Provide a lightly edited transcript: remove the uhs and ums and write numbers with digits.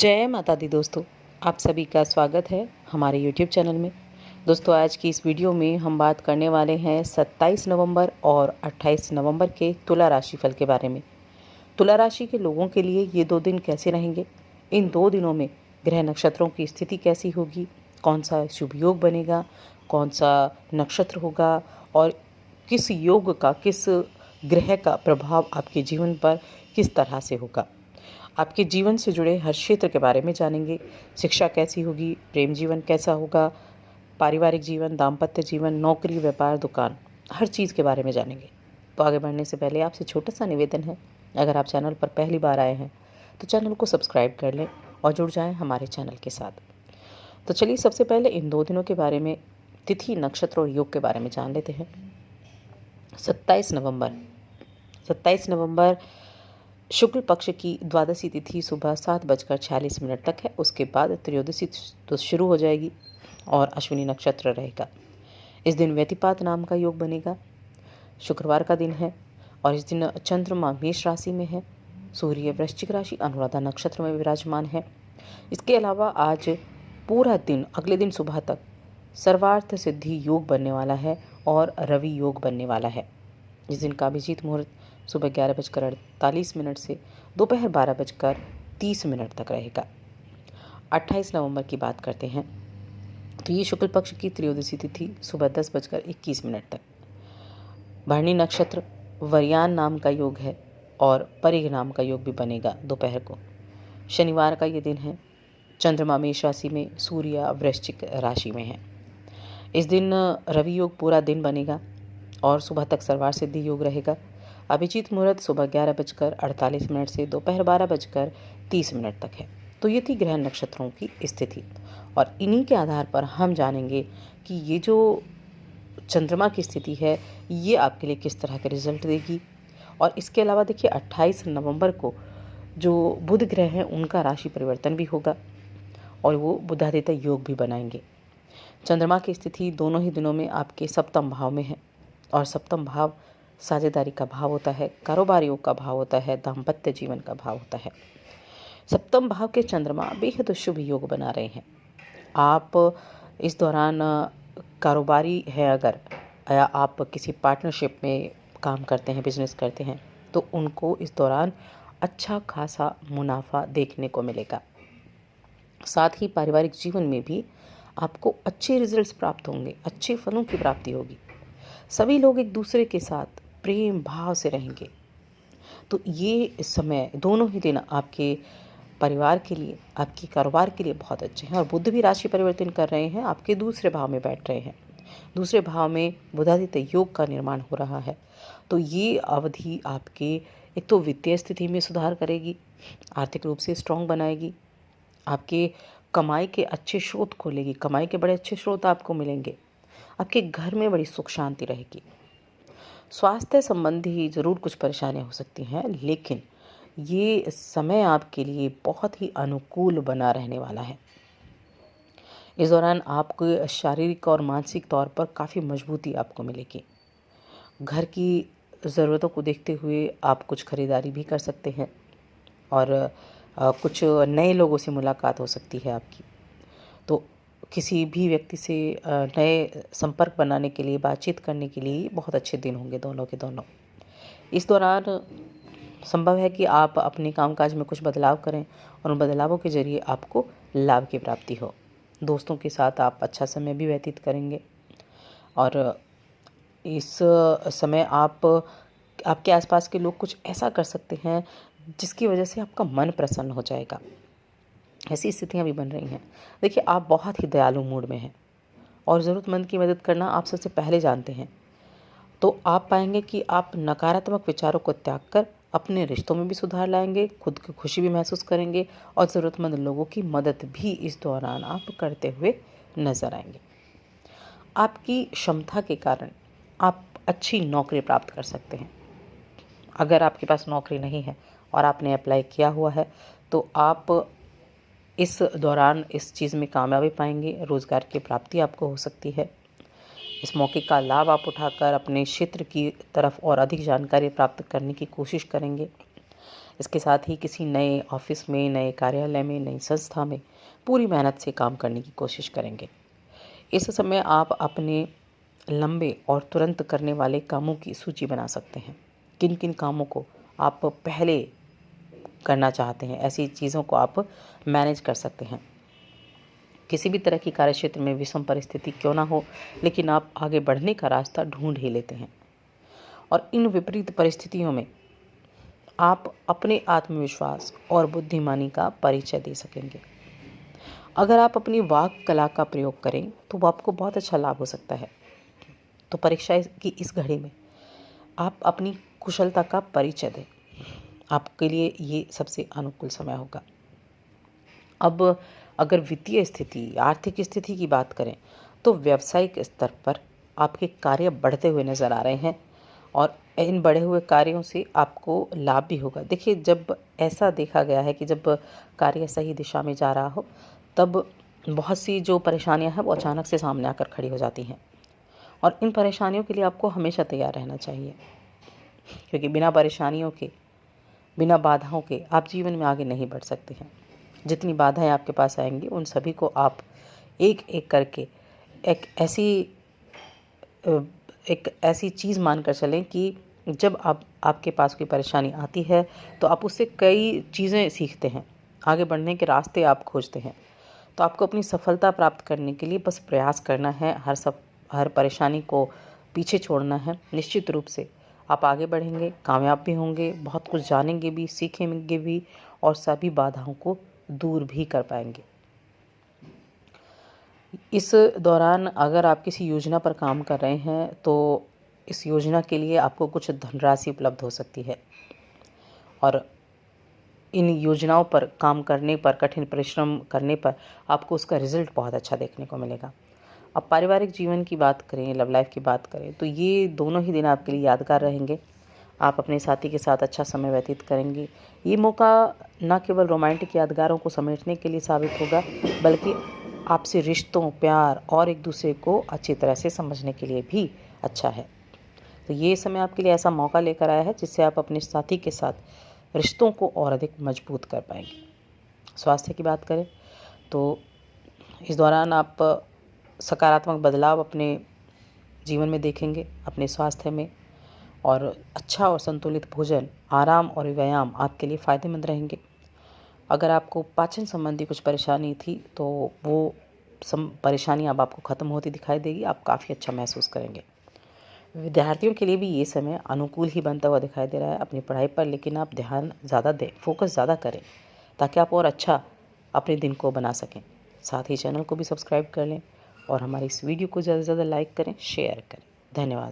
जय माता दी दोस्तों, आप सभी का स्वागत है हमारे YouTube चैनल में। दोस्तों, आज की इस वीडियो में हम बात करने वाले हैं 27 नवंबर और 28 नवंबर के तुला राशि फल के बारे में। तुला राशि के लोगों के लिए ये 2 दिन कैसे रहेंगे, इन 2 दिनों में ग्रह नक्षत्रों की स्थिति कैसी होगी, कौन सा शुभ योग बनेगा, कौन सा नक्षत्र होगा और किस योग का, किस ग्रह का प्रभाव आपके जीवन पर किस तरह से होगा। आपके जीवन से जुड़े हर क्षेत्र के बारे में जानेंगे। शिक्षा कैसी होगी, प्रेम जीवन कैसा होगा, पारिवारिक जीवन, दाम्पत्य जीवन, नौकरी, व्यापार, दुकान, हर चीज़ के बारे में जानेंगे। तो आगे बढ़ने से पहले आपसे छोटा सा निवेदन है, अगर आप चैनल पर पहली बार आए हैं तो चैनल को सब्सक्राइब कर लें और जुड़ जाएं हमारे चैनल के साथ। तो चलिए सबसे पहले इन 2 दिनों के बारे में, तिथि, नक्षत्र और योग के बारे में जान लेते हैं। 27 नवंबर शुक्ल पक्ष की द्वादशी तिथि सुबह 7:46 तक है। उसके बाद त्रयोदशी तो शुरू हो जाएगी और अश्विनी नक्षत्र रहेगा। इस दिन व्यतिपात नाम का योग बनेगा। शुक्रवार का दिन है और इस दिन चंद्रमा मेष राशि में है, सूर्य वृश्चिक राशि अनुराधा नक्षत्र में विराजमान है। इसके अलावा आज पूरा दिन, अगले दिन सुबह तक सर्वार्थ सिद्धि योग बनने वाला है और रवि योग बनने वाला है। इस दिन का अभिजीत मुहूर्त सुबह 11:48 से दोपहर 12:30 तक रहेगा। 28 नवंबर की बात करते हैं तो ये शुक्ल पक्ष की त्रयोदशी तिथि सुबह 10:21 तक। भरणी नक्षत्र, वर्यान नाम का योग है और परिघ नाम का योग भी बनेगा दोपहर को। शनिवार का ये दिन है। चंद्रमा मेष राशि में, सूर्य वृश्चिक राशि में है। इस दिन रवि योग पूरा दिन बनेगा और सुबह तक सर्वार्थ सिद्धि योग रहेगा। अभिजीत मुहूर्त सुबह 11:48 से दोपहर 12:30 तक है। तो ये थी ग्रह नक्षत्रों की स्थिति और इन्हीं के आधार पर हम जानेंगे कि ये जो चंद्रमा की स्थिति है ये आपके लिए किस तरह के रिजल्ट देगी। और इसके अलावा देखिए 28 नवंबर को जो बुध ग्रह हैं उनका राशि परिवर्तन भी होगा और वो बुधादित्य योग भी बनाएंगे। चंद्रमा की स्थिति दोनों ही दिनों में आपके सप्तम भाव में है और सप्तम भाव साझेदारी का भाव होता है, कारोबार योग का भाव होता है, दाम्पत्य जीवन का भाव होता है। सप्तम भाव के चंद्रमा बेहद शुभ योग बना रहे हैं। आप इस दौरान कारोबारी हैं अगर, या आप किसी पार्टनरशिप में काम करते हैं, बिजनेस करते हैं, तो उनको इस दौरान अच्छा खासा मुनाफा देखने को मिलेगा। साथ ही पारिवारिक जीवन में भी आपको अच्छे रिजल्ट्स प्राप्त होंगे, अच्छे फलों की प्राप्ति होगी। सभी लोग एक दूसरे के साथ प्रेम भाव से रहेंगे। तो ये समय, दोनों ही दिन आपके परिवार के लिए, आपके कारोबार के लिए बहुत अच्छे हैं। और बुध भी राशि परिवर्तन कर रहे हैं, आपके दूसरे भाव में बैठ रहे हैं। दूसरे भाव में बुधादित्य योग का निर्माण हो रहा है। तो ये अवधि आपके एक तो वित्तीय स्थिति में सुधार करेगी, आर्थिक रूप से स्ट्रांग बनाएगी, आपके कमाई के अच्छे स्रोत खोलेगी, कमाई के बड़े अच्छे स्रोत आपको मिलेंगे, आपके घर में बड़ी सुख शांति रहेगी। स्वास्थ्य संबंधी ज़रूर कुछ परेशानियां हो सकती हैं, लेकिन ये समय आपके लिए बहुत ही अनुकूल बना रहने वाला है। इस दौरान आपको शारीरिक और मानसिक तौर पर काफ़ी मजबूती आपको मिलेगी। घर की ज़रूरतों को देखते हुए आप कुछ खरीदारी भी कर सकते हैं और कुछ नए लोगों से मुलाकात हो सकती है आपकी। तो किसी भी व्यक्ति से नए संपर्क बनाने के लिए, बातचीत करने के लिए बहुत अच्छे दिन होंगे दोनों के दोनों। इस दौरान संभव है कि आप अपने कामकाज में कुछ बदलाव करें और उन बदलावों के ज़रिए आपको लाभ की प्राप्ति हो। दोस्तों के साथ आप अच्छा समय भी व्यतीत करेंगे और इस समय आपके आसपास के लोग कुछ ऐसा कर सकते हैं जिसकी वजह से आपका मन प्रसन्न हो जाएगा। ऐसी स्थितियाँ भी बन रही हैं। देखिए, आप बहुत ही दयालु मूड में हैं और ज़रूरतमंद की मदद करना आप सबसे पहले जानते हैं। तो आप पाएंगे कि आप नकारात्मक विचारों को त्याग कर अपने रिश्तों में भी सुधार लाएंगे, खुद की खुशी भी महसूस करेंगे और ज़रूरतमंद लोगों की मदद भी इस दौरान आप करते हुए नजर आएंगे। आपकी क्षमता के कारण आप अच्छी नौकरी प्राप्त कर सकते हैं। अगर आपके पास नौकरी नहीं है और आपने अप्लाई किया हुआ है तो आप इस दौरान इस चीज़ में कामयाबी पाएंगे, रोज़गार की प्राप्ति आपको हो सकती है। इस मौके का लाभ आप उठाकर अपने क्षेत्र की तरफ और अधिक जानकारी प्राप्त करने की कोशिश करेंगे। इसके साथ ही किसी नए ऑफिस में, नए कार्यालय में, नई संस्था में पूरी मेहनत से काम करने की कोशिश करेंगे। इस समय आप अपने लंबे और तुरंत करने वाले कामों की सूची बना सकते हैं। किन किन कामों को आप पहले करना चाहते हैं, ऐसी चीज़ों को आप मैनेज कर सकते हैं। किसी भी तरह की कार्यक्षेत्र में विषम परिस्थिति क्यों ना हो, लेकिन आप आगे बढ़ने का रास्ता ढूंढ ही लेते हैं। और इन विपरीत परिस्थितियों में आप अपने आत्मविश्वास और बुद्धिमानी का परिचय दे सकेंगे। अगर आप अपनी वाक कला का प्रयोग करें तो आपको बहुत अच्छा लाभ हो सकता है। तो परीक्षा की इस घड़ी में आप अपनी कुशलता का परिचय दें। आपके लिए ये सबसे अनुकूल समय होगा। अब अगर वित्तीय स्थिति, आर्थिक स्थिति की बात करें तो व्यावसायिक स्तर पर आपके कार्य बढ़ते हुए नज़र आ रहे हैं और इन बढ़े हुए कार्यों से आपको लाभ भी होगा। देखिए, जब ऐसा देखा गया है कि जब कार्य सही दिशा में जा रहा हो तब बहुत सी जो परेशानियां हैं वो अचानक से सामने आकर खड़ी हो जाती हैं और इन परेशानियों के लिए आपको हमेशा तैयार रहना चाहिए, क्योंकि बिना परेशानियों के, बिना बाधाओं के आप जीवन में आगे नहीं बढ़ सकते हैं। जितनी बाधाएं आपके पास आएंगी उन सभी को आप एक एक करके एक ऐसी चीज़ मानकर चलें कि जब आपके पास कोई परेशानी आती है तो आप उससे कई चीज़ें सीखते हैं, आगे बढ़ने के रास्ते आप खोजते हैं। तो आपको अपनी सफलता प्राप्त करने के लिए बस प्रयास करना है, हर परेशानी को पीछे छोड़ना है। निश्चित रूप से आप आगे बढ़ेंगे, कामयाब भी होंगे, बहुत कुछ जानेंगे भी, सीखेंगे भी और सभी बाधाओं को दूर भी कर पाएंगे। इस दौरान अगर आप किसी योजना पर काम कर रहे हैं तो इस योजना के लिए आपको कुछ धनराशि उपलब्ध हो सकती है और इन योजनाओं पर काम करने पर, कठिन परिश्रम करने पर आपको उसका रिजल्ट बहुत अच्छा देखने को मिलेगा। अब पारिवारिक जीवन की बात करें, लव लाइफ की बात करें तो ये दोनों ही दिन आपके लिए यादगार रहेंगे। आप अपने साथी के साथ अच्छा समय व्यतीत करेंगे। ये मौका न केवल रोमांटिक यादगारों को समेटने के लिए साबित होगा, बल्कि आपसे रिश्तों, प्यार और एक दूसरे को अच्छी तरह से समझने के लिए भी अच्छा है। तो ये समय आपके लिए ऐसा मौका लेकर आया है जिससे आप अपने साथी के साथ रिश्तों को और अधिक मजबूत कर पाएंगे। स्वास्थ्य की बात करें तो इस दौरान आप सकारात्मक बदलाव अपने जीवन में देखेंगे, अपने स्वास्थ्य में, और अच्छा और संतुलित भोजन, आराम और व्यायाम आपके लिए फ़ायदेमंद रहेंगे। अगर आपको पाचन संबंधी कुछ परेशानी थी तो वो परेशानी अब आपको ख़त्म होती दिखाई देगी, आप काफ़ी अच्छा महसूस करेंगे। विद्यार्थियों के लिए भी ये समय अनुकूल ही बनता हुआ दिखाई दे रहा है अपनी पढ़ाई पर, लेकिन आप ध्यान ज़्यादा दें, फोकस ज़्यादा करें ताकि आप और अच्छा अपने दिन को बना सकें। साथ ही चैनल को भी सब्सक्राइब कर लें और हमारी इस वीडियो को ज़्यादा से ज़्यादा लाइक करें, शेयर करें। धन्यवाद।